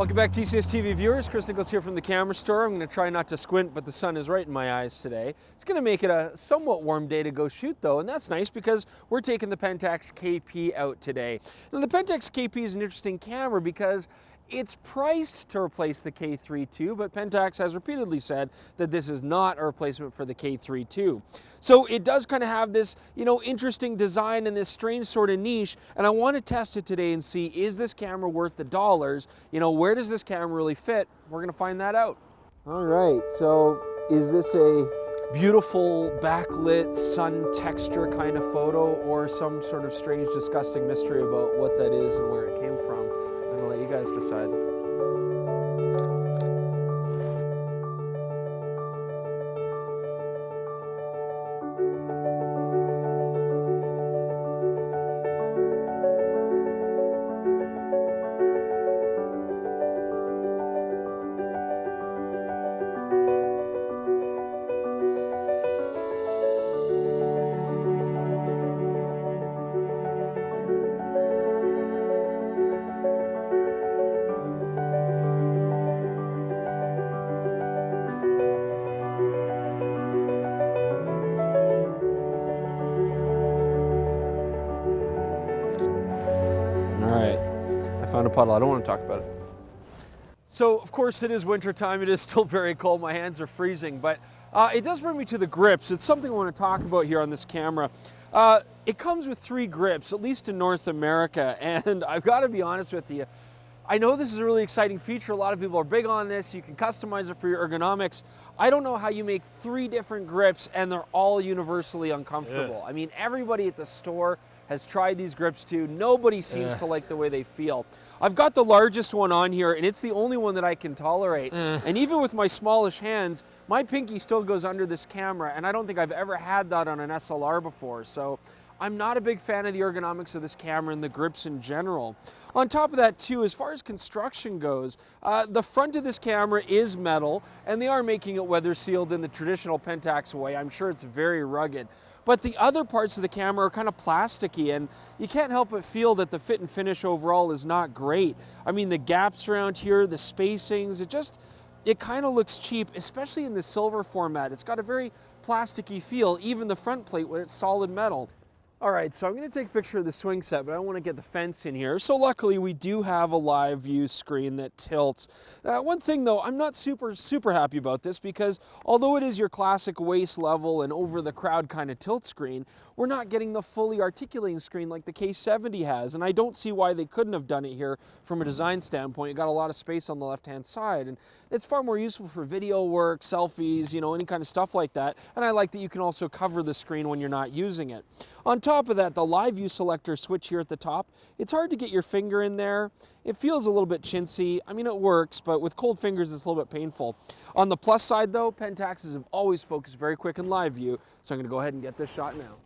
Welcome back, TCS TV viewers. Chris Niccolls here from the camera store. I'm going to try not to squint, but the sun is right in my eyes today. It's going to make it a somewhat warm day to go shoot, though, and that's nice because we're taking the Pentax KP out today. Now, the Pentax KP is an interesting camera because it's priced to replace the K3 II, but Pentax has repeatedly said that this is not a replacement for the K3 II. So it does kind of have this, interesting design and this strange sort of niche, and I want to test it today and see, is this camera worth the dollars? Where does this camera really fit? We're going to find that out. All right, so is this a beautiful backlit sun texture kind of photo or some sort of strange, disgusting mystery about what that is and where it came from? I'm going to let you guys decide. Found a puddle. I don't want to talk about it. So, of course, it is winter time. It is still very cold. My hands are freezing, but it does bring me to the grips. It's something I want to talk about here on this camera. It comes with 3 grips, at least in North America, and I've got to be honest with you. I know this is a really exciting feature. A lot of people are big on this. You can customize it for your ergonomics. I don't know how you make 3 different grips and they're all universally uncomfortable. I mean, everybody at the store has tried these grips too. Nobody seems to like the way they feel. I've got the largest one on here and it's the only one that I can tolerate. And even with my smallish hands, my pinky still goes under this camera, and I don't think I've ever had that on an SLR before. So I'm not a big fan of the ergonomics of this camera and the grips in general. On top of that too, as far as construction goes, the front of this camera is metal, and they are making it weather sealed in the traditional Pentax way. I'm sure it's very rugged. But the other parts of the camera are kind of plasticky, and you can't help but feel that the fit and finish overall is not great. I mean, the gaps around here, the spacings, it kind of looks cheap, especially in the silver format. It's got a very plasticky feel, even the front plate when it's solid metal. All right, so I'm going to take a picture of the swing set, but I want to get the fence in here. So luckily, we do have a live view screen that tilts. One thing though, I'm not super happy about this because although it is your classic waist level and over the crowd kind of tilt screen, we're not getting the fully articulating screen like the K70 has, and I don't see why they couldn't have done it here from a design standpoint. You got a lot of space on the left-hand side, and it's far more useful for video work, selfies, any kind of stuff like that, and I like that you can also cover the screen when you're not using it. On top of that, the live view selector switch here at the top, it's hard to get your finger in there. It feels a little bit chintzy. I mean, it works, but with cold fingers, it's a little bit painful. On the plus side though, Pentaxes have always focused very quick in live view, so I'm gonna go ahead and get this shot now.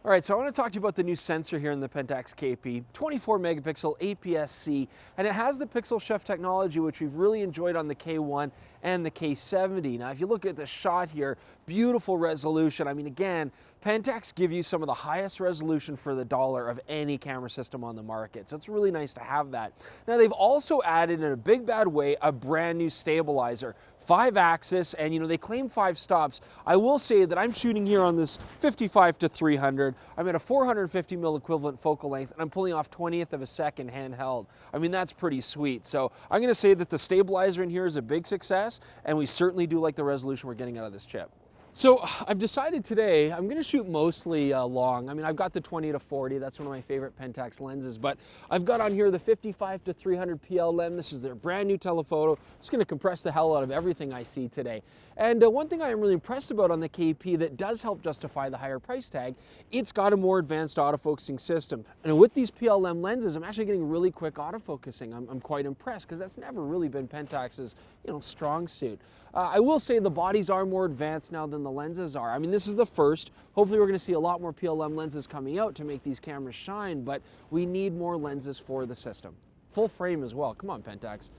All right, so I want to talk to you about the new sensor here in the Pentax KP, 24 megapixel APS-C, and it has the pixel shift technology, which we've really enjoyed on the K1 and the K70. Now, if you look at the shot here, beautiful resolution. I mean, again, Pentax give you some of the highest resolution for the dollar of any camera system on the market, so it's really nice to have that. Now, they've also added, in a big bad way, a brand new stabilizer, 5-axis, and they claim 5 stops. I will say that I'm shooting here on this 55-300. I'm at a 450 mil equivalent focal length, and I'm pulling off 20th of a second handheld. I mean, that's pretty sweet. So I'm going to say that the stabilizer in here is a big success, and we certainly do like the resolution we're getting out of this chip. So I've decided today I'm going to shoot mostly long. I mean, I've got the 20-40, that's one of my favorite Pentax lenses, but I've got on here the 55-300 PLM. This is their brand new telephoto. It's going to compress the hell out of everything I see today. And one thing I am really impressed about on the KP that does help justify the higher price tag, it's got a more advanced autofocusing system. And with these PLM lenses, I'm actually getting really quick autofocusing. I'm quite impressed because that's never really been Pentax's strong suit. I will say the bodies are more advanced now than the lenses are. I mean, this is the first. Hopefully we're going to see a lot more PLM lenses coming out to make these cameras shine, but we need more lenses for the system. Full frame as well. Come on, Pentax.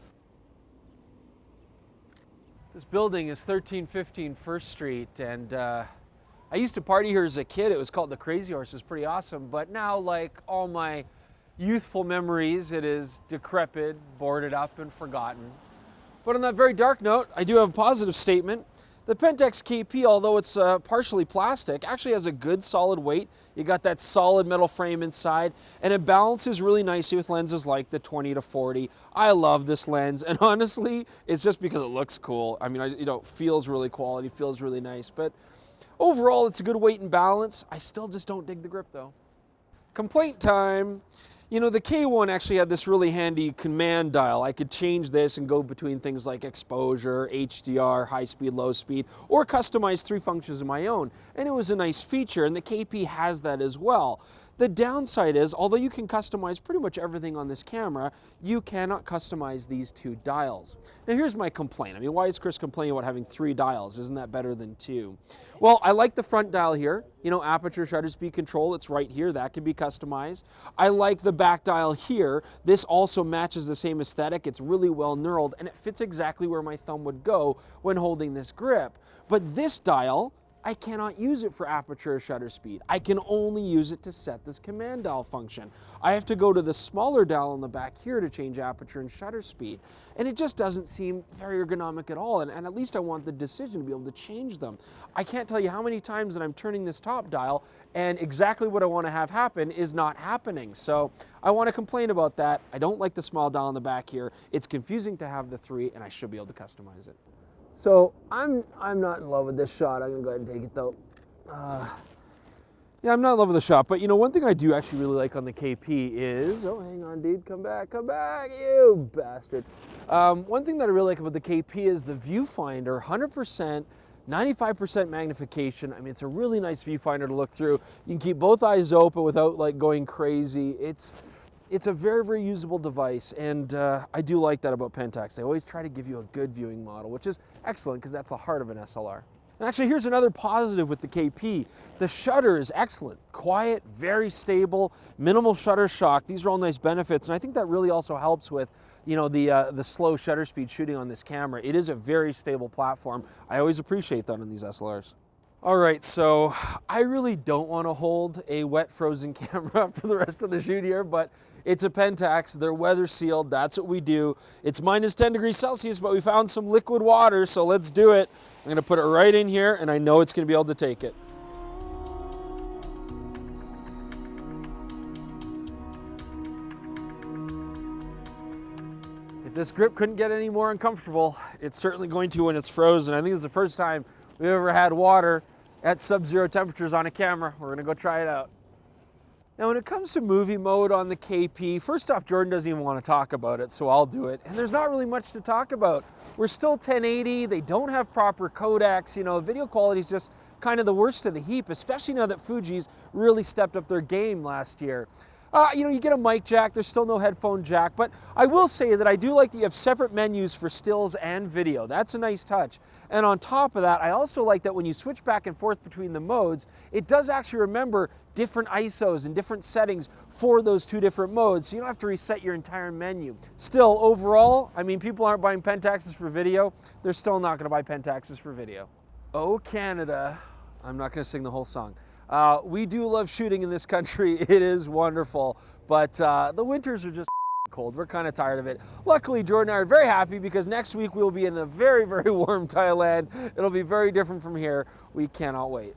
This building is 1315 First Street, and I used to party here as a kid. It was called the Crazy Horse. It was pretty awesome. But now, like all my youthful memories, it is decrepit, boarded up, and forgotten. But on that very dark note, I do have a positive statement. The Pentax KP, although it's partially plastic, actually has a good solid weight. You got that solid metal frame inside, and it balances really nicely with lenses like the 20-40. I love this lens, and honestly, it's just because it looks cool. I mean, it feels really quality, feels really nice, but overall, it's a good weight and balance. I still just don't dig the grip though. Complaint time. You know, the K1 actually had this really handy command dial. I could change this and go between things like exposure, HDR, high speed, low speed, or customize 3 functions of my own. And it was a nice feature, and the KP has that as well. The downside is, although you can customize pretty much everything on this camera, you cannot customize these 2 dials. Now here's my complaint. I mean, why is Chris complaining about having 3 dials? Isn't that better than 2? Well, I like the front dial here. You know, aperture, shutter speed control, it's right here. That can be customized. I like the back dial here. This also matches the same aesthetic. It's really well knurled, and it fits exactly where my thumb would go when holding this grip. But this dial, I cannot use it for aperture or shutter speed. I can only use it to set this command dial function. I have to go to the smaller dial on the back here to change aperture and shutter speed. And it just doesn't seem very ergonomic at all. And at least I want the decision to be able to change them. I can't tell you how many times that I'm turning this top dial and exactly what I want to have happen is not happening. So I want to complain about that. I don't like the small dial on the back here. It's confusing to have the 3, and I should be able to customize it. So I'm not in love with this shot. I'm gonna go ahead and take it though. Yeah, I'm not in love with the shot, but you know, one thing I do actually really like on the KP is, oh, hang on, dude, come back, you bastard. One thing that I really like about the KP is the viewfinder, 100%, 95% magnification. I mean, it's a really nice viewfinder to look through. You can keep both eyes open without like going crazy. It's a very, very usable device, and I do like that about Pentax. They always try to give you a good viewing model, which is excellent because that's the heart of an SLR. And actually, here's another positive with the KP. The shutter is excellent. Quiet, very stable, minimal shutter shock. These are all nice benefits, and I think that really also helps with, you know, the slow shutter speed shooting on this camera. It is a very stable platform. I always appreciate that on these SLRs. All right, so I really don't want to hold a wet frozen camera for the rest of the shoot here, but it's a Pentax, they're weather sealed, that's what we do. It's -10°C, but we found some liquid water, so let's do it. I'm gonna put it right in here, and I know it's gonna be able to take it. If this grip couldn't get any more uncomfortable, it's certainly going to when it's frozen. I think it's the first time we've ever had water at sub-zero temperatures on a camera. We're gonna go try it out. Now, when it comes to movie mode on the KP, first off, Jordan doesn't even want to talk about it, so I'll do it. And there's not really much to talk about. We're still 1080, they don't have proper codecs, you know, video quality is just kind of the worst of the heap, especially now that Fuji's really stepped up their game last year. You know, you get a mic jack, there's still no headphone jack, but I will say that I do like that you have separate menus for stills and video. That's a nice touch. And on top of that, I also like that when you switch back and forth between the modes, it does actually remember different ISOs and different settings for those 2 different modes, so you don't have to reset your entire menu. Still, overall, I mean, people aren't buying Pentaxes for video. They're still not gonna buy Pentaxes for video. Oh, Canada. I'm not gonna sing the whole song. We do love shooting in this country. It is wonderful, but the winters are just cold. We're kind of tired of it. Luckily, Jordan and I are very happy because next week we'll be in a very, very warm Thailand. It'll be very different from here. We cannot wait.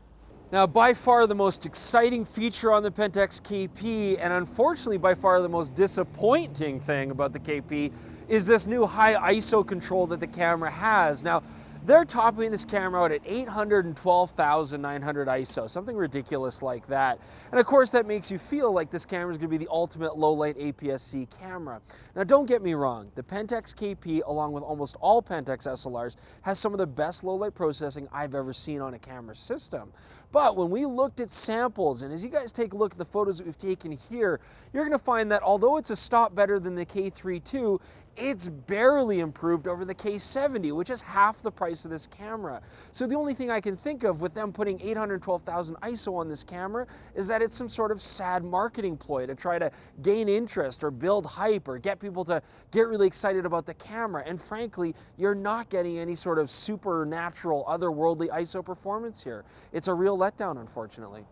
Now, by far the most exciting feature on the Pentax KP, and unfortunately by far the most disappointing thing about the KP, is this new high ISO control that the camera has. Now, they're topping this camera out at 812,900 ISO, something ridiculous like that. And of course that makes you feel like this camera is going to be the ultimate low-light APS-C camera. Now don't get me wrong, the Pentax KP, along with almost all Pentax SLRs, has some of the best low-light processing I've ever seen on a camera system. But when we looked at samples, and as you guys take a look at the photos that we've taken here, you're going to find that although it's a stop better than the K3 II, it's barely improved over the K70, which is half the price of this camera. So the only thing I can think of with them putting 812,000 ISO on this camera is that it's some sort of sad marketing ploy to try to gain interest or build hype or get people to get really excited about the camera. And frankly, you're not getting any sort of supernatural, otherworldly ISO performance here. It's a real letdown, unfortunately.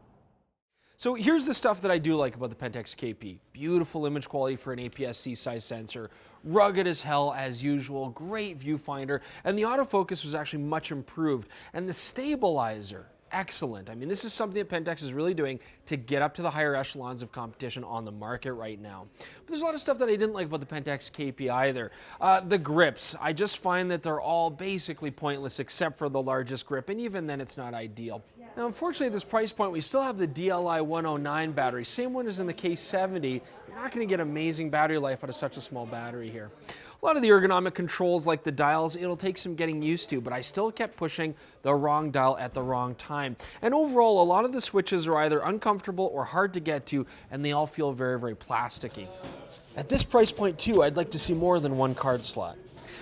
So here's the stuff that I do like about the Pentax KP. Beautiful image quality for an APS-C size sensor, rugged as hell as usual, great viewfinder, and the autofocus was actually much improved. And the stabilizer, excellent. I mean, this is something that Pentax is really doing to get up to the higher echelons of competition on the market right now. But there's a lot of stuff that I didn't like about the Pentax KP either. The grips, I just find that they're all basically pointless except for the largest grip, and even then it's not ideal. Now, unfortunately, at this price point, we still have the DLI 109 battery, same one as in the K70. You're not going to get amazing battery life out of such a small battery here. A lot of the ergonomic controls, like the dials, it'll take some getting used to, but I still kept pushing the wrong dial at the wrong time. And overall, a lot of the switches are either uncomfortable or hard to get to, and they all feel very, very plasticky. At this price point, too, I'd like to see more than one card slot.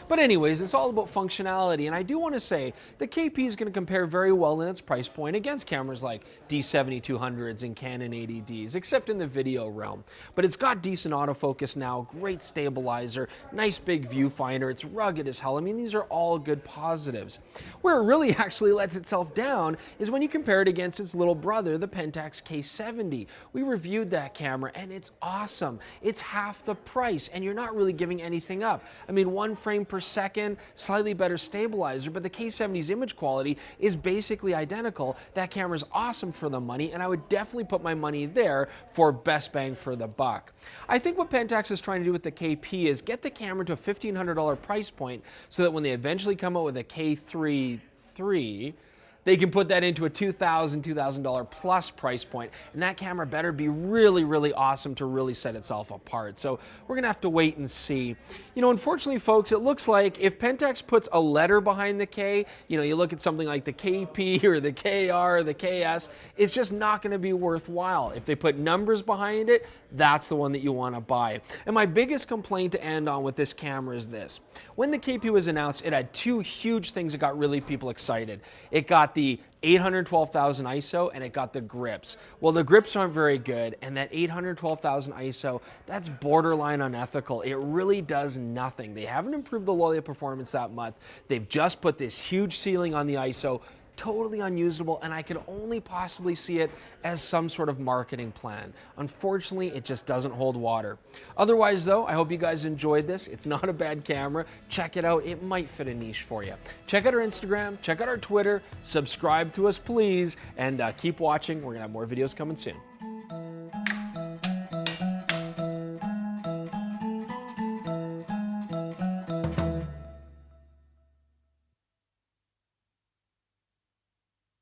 But anyways, it's all about functionality, and I do want to say the KP is going to compare very well in its price point against cameras like D7200s and Canon 80Ds, except in the video realm. But it's got decent autofocus now, great stabilizer, nice big viewfinder, it's rugged as hell. I mean, these are all good positives. Where it really actually lets itself down is when you compare it against its little brother, the Pentax K70. We reviewed that camera, and it's awesome. It's half the price, and you're not really giving anything up. I mean, 1 frame per second, slightly better stabilizer, but the K70's image quality is basically identical. That camera's awesome for the money, and I would definitely put my money there for best bang for the buck. I think what Pentax is trying to do with the KP is get the camera to a $1,500 price point so that when they eventually come out with a K3 III, they can put that into a $2,000 plus price point, and that camera better be really, really awesome to really set itself apart. So we're gonna have to wait and see. You know, unfortunately, folks, it looks like if Pentax puts a letter behind the K, you know, you look at something like the KP or the KR or the KS, it's just not gonna be worthwhile. If they put numbers behind it, that's the one that you wanna buy. And my biggest complaint to end on with this camera is this. When the KP was announced, it had 2 huge things that got really people excited. It got the 812,000 ISO, and it got the grips. Well, the grips aren't very good, and that 812,000 ISO, that's borderline unethical. It really does nothing. They haven't improved the low light performance that much. They've just put this huge ceiling on the ISO, totally unusable, and I can only possibly see it as some sort of marketing plan. Unfortunately, it just doesn't hold water. Otherwise, though, I hope you guys enjoyed this. It's not a bad camera. Check it out. It might fit a niche for you. Check out our Instagram, check out our Twitter, subscribe to us, please, and keep watching. We're going to have more videos coming soon.